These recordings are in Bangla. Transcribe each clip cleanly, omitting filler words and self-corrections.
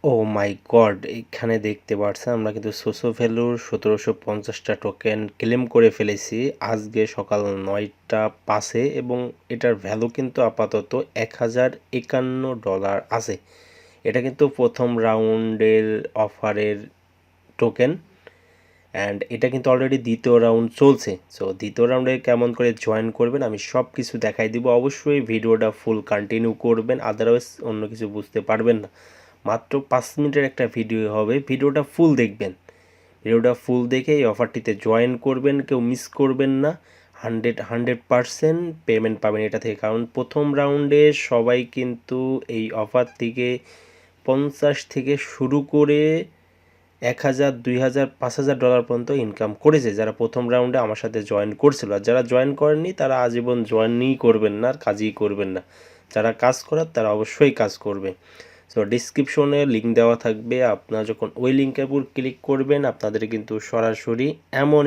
ও মাই গড! এখানে দেখতে পারছেন আমরা কিন্তু সোসো ভ্যালুর ১৭৫০টা টোকেন ক্লেম করে ফেলেছি আজকে সকাল ৯টা ৫-এ এবং এটার ভ্যালু কিন্তু আপাতত $১,০৫১ আছে। এটা কিন্তু প্রথম রাউন্ডের অফারের টোকেন অ্যান্ড এটা কিন্তু অলরেডি দ্বিতীয় রাউন্ড চলছে। সো দ্বিতীয় রাউন্ডে কেমন করে জয়েন করবেন আমি সব কিছু দেখাই দিব। অবশ্যই ভিডিওটা ফুল কন্টিনিউ করবেন, আদারওয়াইজ অন্য কিছু বুঝতে পারবেন না। মাত্র 5 মিনিটের একটা ভিডিও হবে, ভিডিওটা ফুল দেখবেন। ভিডিওটা ফুল দেখে এই অফারটিতে জয়েন করবেন, কেউ মিস করবেন না। 100% পেমেন্ট পাবেন এটা থেকে, কারণ প্রথম রাউন্ডে সবাই কিন্তু এই অফার থেকে 50 থেকে শুরু করে 1,000, 2,000, $5,000 পর্যন্ত ইনকাম করেছে যারা প্রথম রাউন্ডে আমার সাথে জয়েন করছিল। আর যারা জয়েন করেননি তারা আজীবন জয়েনই করবেন না, আর কাজই করবেন না। যারা কাজ করার তারা অবশ্যই কাজ করবে। সো ডিসক্রিপশনে লিঙ্ক দেওয়া থাকবে, আপনারা যখন ওই লিঙ্কের উপর ক্লিক করবেন আপনাদের কিন্তু সরাসরি এমন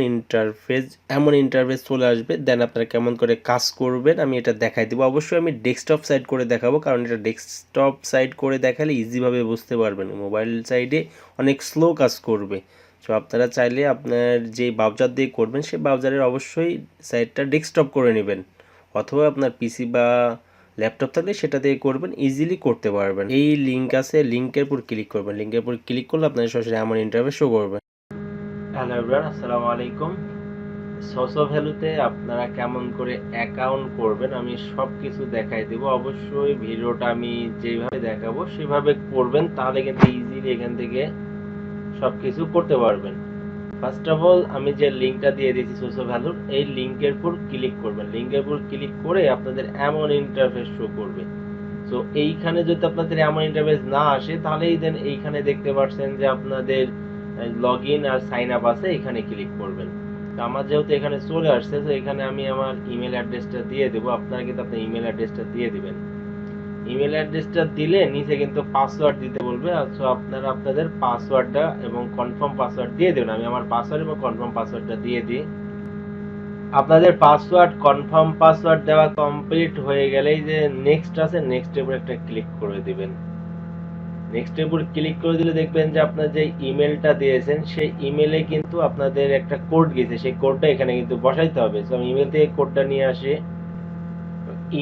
ইন্টারফেস চলে আসবে। দেন আপনারা কেমন করে কাজ করবেন আমি এটা দেখাই দেবো। অবশ্যই আমি ডেস্কটপ সাইড করে দেখাবো, কারণ এটা ডেস্কটপ সাইড করে দেখালে ইজিভাবে বুঝতে পারবেন। মোবাইল সাইডে অনেক স্লো কাজ করবে। সো আপনারা চাইলে আপনার যে ব্রাউজার দিয়ে করবেন সেই ব্রাউজারের অবশ্যই সাইটটা ডেস্কটপ করে নেবেন, অথবা আপনার পিসি বা ল্যাপটপ থাকলে সেটা দিয়ে করবেন, ইজিলি করতে পারবেন। এই লিঙ্ক আছে, লিঙ্কের উপর ক্লিক করবেন। লিঙ্কের উপর ক্লিক করলে আপনাদের সরাসরি এমন ইন্টারফেস শো করবে। হ্যালো এভরিওয়ান, আসসালামু আলাইকুম। সোসো ভ্যালুতে আপনারা কেমন করে অ্যাকাউন্ট করবেন আমি সব কিছু দেখাই দেব। অবশ্যই ভিডিওটা আমি যেভাবে দেখাবো সেভাবে করবেন, তাহলে কিন্তু ইজিলি এখান থেকে সব কিছু করতে পারবেন। ফার্স্ট অফ অল আমি যে লিঙ্কটা দিয়ে দিয়েছি সোসো ভ্যালুর, এই লিঙ্কের উপর ক্লিক করবেন। লিঙ্কের উপর ক্লিক করে আপনাদের এমন ইন্টারফেস শো করবে। সো এইখানে যদি আপনাদের এমন ইন্টারফেস না আসে তাহলেই দেন এইখানে দেখতে পাচ্ছেন যে আপনাদের লগ ইন আর সাইন আপ আছে, এখানে ক্লিক করবেন। তো আমার যেহেতু এখানে চলে আসছে, তো এখানে আমি আমার ইমেল অ্যাড্রেসটা দিয়ে দেবো। আপনারা কিন্তু আপনার ইমেল অ্যাড্রেসটা দিয়ে দিবেন। ইমেল অ্যাড্রেসটা দিলে নিচে কিন্তু পাসওয়ার্ড দিতে বলবে। সো আপনারা আপনাদের পাসওয়ার্ডটা এবং কনফার্ম পাসওয়ার্ড দিয়ে দেবেন। আমি আমার পাসওয়ার্ড এবং কনফার্ম পাসওয়ার্ডটা দিয়ে দিই। আপনাদের পাসওয়ার্ড কনফার্ম পাসওয়ার্ড দেওয়া কমপ্লিট হয়ে গেলেই যে নেক্সট আছে, নেক্সটের উপর একটা ক্লিক করে দিবেন। নেক্সটের উপর ক্লিক করে দিলে দেখবেন যে আপনার যে ইমেলটা দিয়েছেন সেই ইমেলে কিন্তু আপনাদের একটা কোড গেছে, সেই কোডটা এখানে কিন্তু বসাইতে হবে। সো আমি ইমেল থেকে কোডটা নিয়ে আসি।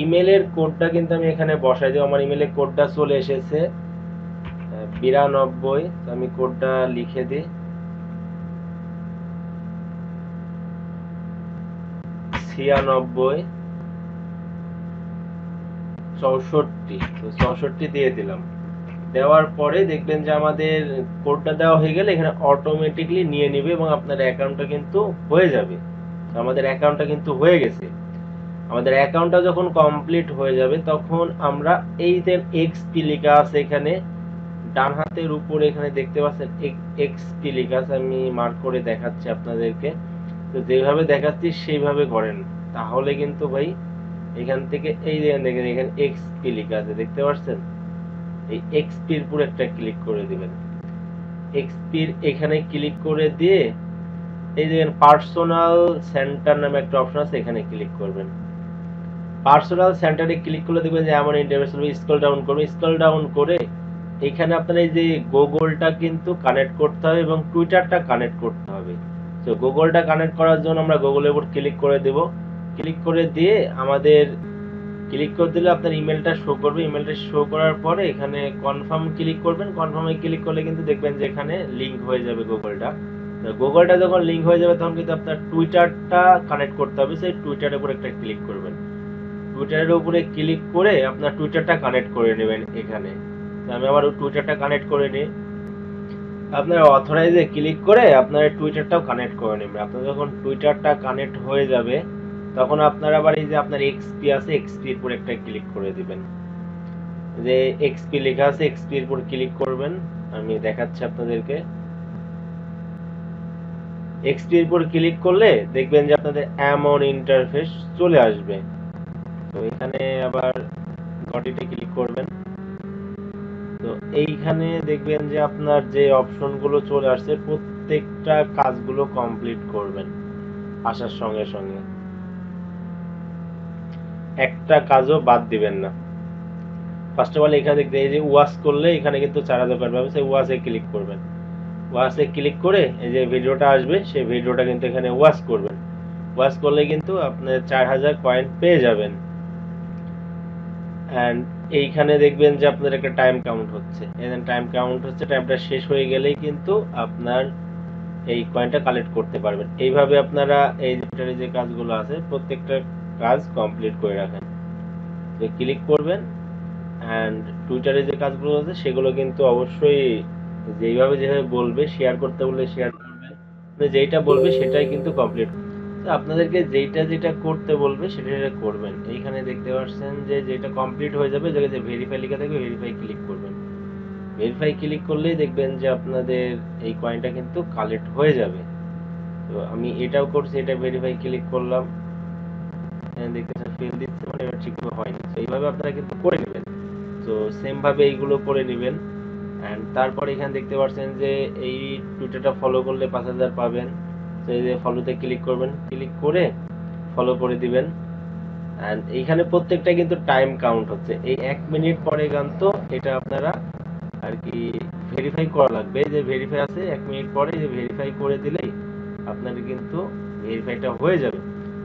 ইমেলের কোডটা কিন্তু আমি এখানে বসাই দেব। আমার ইমেলের কোডটা চলে এসেছে 92। আমি কোডটা লিখে দিই 96 64। তো 64 দিয়ে দিলাম। দেওয়ার পরে দেখবেন যে আমাদের কোডটা দেওয়া হয়ে গেলে এখানে অটোমেটিকলি নিয়ে নেবে এবং আপনার অ্যাকাউন্টটা কিন্তু হয়ে যাবে। আমাদের অ্যাকাউন্টটা কিন্তু হয়ে গেছে। আমাদের অ্যাকাউন্টটা যখন কমপ্লিট হয়ে যাবে তখন আমরা এই যে এক্সপি লেখা আছে এখানে ডান হাতের উপরে এখানে দেখতে পাচ্ছেন এক্সপি লেখা আছে, আমি মার্ক করে দেখাচ্ছি আপনাদেরকে। তো যেভাবে দেখাচ্ছি সেইভাবে করেন, তাহলে কিন্তু ভাই এখান থেকে এই যে দেখেন এখানে এক্সপি লেখা আছে দেখতে পাচ্ছেন, এই এক্সপির উপর একটা ক্লিক করে দিবেন। এক্সপির এখানে ক্লিক করে দিয়ে এই যে পার্সোনাল সেন্টার নামে একটা অপশন আছে, এখানে ক্লিক করবেন। পার্সোনাল সেন্টারে ক্লিক করলে দেখবেন যে এমন ইন্টারফেস হবে। স্ক্রল ডাউন করবে, স্ক্রল ডাউন করে এখানে আপনার এই যে গুগলটা কিন্তু কানেক্ট করতে হবে এবং টুইটারটা কানেক্ট করতে হবে। তো গুগলটা কানেক্ট করার জন্য আমরা গুগলের উপর ক্লিক করে দেব। ক্লিক করে দিয়ে আমাদের ক্লিক করে দিলে আপনার ইমেলটা শো করবে। ইমেলটা শো করার পরে এখানে কনফার্ম ক্লিক করবেন। কনফার্মে ক্লিক করলে কিন্তু দেখবেন যে এখানে লিংক হয়ে যাবে গুগলটা। তো গুগলটা যখন লিংক হয়ে যাবে তখন কিন্তু আপনার টুইটারটা কানেক্ট করতে হবে। সেই টুইটারের উপর একটা ক্লিক করবেন। টুইটারের উপরে ক্লিক করে আপনার টুইটারটা কানেক্ট করে নেবেন এখানে। তো আমি আবার টুইটারটা কানেক্ট করে নিই। আপনার অথরাইজে ক্লিক করে আপনার টুইটারটাও কানেক্ট করে নেবেন। আপনার যখন টুইটারটা কানেক্ট হয়ে যাবে তখন আপনার আবার এই যে আপনার এক্সপি আছে, এক্সপির উপর একটা ক্লিক করে দিবেন। যে এক্সপি লেখা আছে এক্সপির উপর ক্লিক করবেন। আমি দেখাচ্ছি আপনাদেরকে। এক্সপির উপর ক্লিক করলে দেখবেন যে আপনাদের এমন ইন্টারফেস চলে আসবে। তো এখানে আবার গটিতে ক্লিক করবেন। তো এইখানে দেখবেন যে আপনার যে অপশনগুলো চলে আসছে প্রত্যেকটা কাজগুলো কমপ্লিট করবেন আসার সঙ্গে সঙ্গে, একটা কাজও বাদ দিবেন না। ফার্স্ট অফ অল এখানে দেখতে এই যে ওয়াচ করলে এখানে কিন্তু 4000 পয়েন্ট পাবেন, সেই ওয়াচে ক্লিক করবেন। ওয়াচে ক্লিক করে এই যে ভিডিওটা আসবে সেই ভিডিওটা কিন্তু এখানে ওয়াচ করবেন। ওয়াচ করলে কিন্তু আপনি 4000 কয়েন পেয়ে যাবেন। অ্যান্ড এইখানে দেখবেন যে আপনার একটা টাইম কাউন্ট হচ্ছে, টাইম কাউন্ট হচ্ছে, টাইমটা শেষ হয়ে গেলেই কিন্তু আপনার এই কয়েনটা কালেক্ট করতে পারবেন। এইভাবে আপনারা এই যে কাজগুলো আছে প্রত্যেকটা কাজ কমপ্লিট করে রাখেন, যে ক্লিক করবেন। অ্যান্ড টুইটারে যে কাজগুলো আছে সেগুলো কিন্তু অবশ্যই যেভাবে বলবে, শেয়ার করতে বললে শেয়ার করবেন, মানে যেইটা বলবে সেটাই কিন্তু কমপ্লিট। তো আপনাদেরকে যেটা করতে বলবে সেটা সেটা করবেন। এইখানে দেখতে পাচ্ছেন যে যেটা কমপ্লিট হয়ে যাবে, যে ভেরিফাই লেখা থাকবে, ভেরিফাই ক্লিক করবেন। ভেরিফাই ক্লিক করলেই দেখবেন যে আপনাদের এই কয়েনটা কিন্তু কালেক্ট হয়ে যাবে। তো আমি এটাও করছি, এটা ভেরিফাই ক্লিক করলাম, দেখতেছেন ফেল দিচ্ছে, মানে এটা ঠিকভাবে হয়নি। তো এইভাবে আপনারা কিন্তু করে নেবেন। তো সেম ভাবে এইগুলো করে নেবেন। অ্যান্ড তারপর এখানে দেখতে পাচ্ছেন যে এই টুইটারটা ফলো করলে 5000 পাবেন। তো এই যে ফলোতে ক্লিক করবেন, ক্লিক করে ফলো করে দিবেন। অ্যান্ড এইখানে প্রত্যেকটা কিন্তু টাইম কাউন্ট হচ্ছে, এই 1 মিনিট পরে কিন্তু এটা আপনারা আর কি ভেরিফাই করা লাগবে। যে ভেরিফাই আছে 1 মিনিট পরে, যে ভেরিফাই করে দিলেই আপনার কিন্তু ভেরিফাইটা হয়ে যাবে।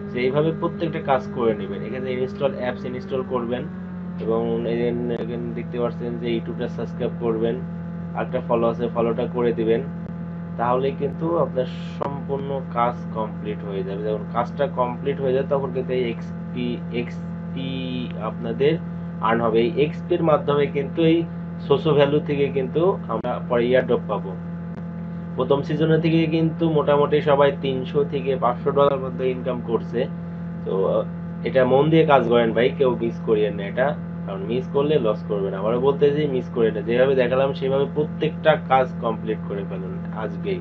তো এইভাবে প্রত্যেকটা কাজ করে নেবেন। এখানে ইনস্টল অ্যাপস ইনস্টল করবেন, এবং এখানে দেখতে পাচ্ছেন যে ইউটিউবটা সাবস্ক্রাইব করবেন, আরেকটা ফলো আছে ফলোটা করে দিবেন। তাহলে কিন্তু আপনার সম্পূর্ণ কাজ কমপ্লিট হয়ে যাবে। যখন কাজটা কমপ্লিট হয়ে যাবে তখন কিন্তু এই এক্সপি আপনাদের আর্ন হবে। এই এক্সপির মাধ্যমে কিন্তু এই সোসো ভ্যালু থেকে কিন্তু আমরা পরে ইয়ারড্রপ পাবো। প্রথম সিজনে থেকে কিন্তু মোটামুটি সবাই 300 থেকে $500 মধ্যে ইনকাম করছে। তো এটা মন দিয়ে কাজ করেন ভাই, কেউ মিস করিয়েন না এটা, কারণ মিস করলে লস করবেন। আবারও বলতেছি মিস করেন না, যেভাবে দেখালাম সেভাবে প্রত্যেকটা কাজ কমপ্লিট করে ফেলুন আজকেই।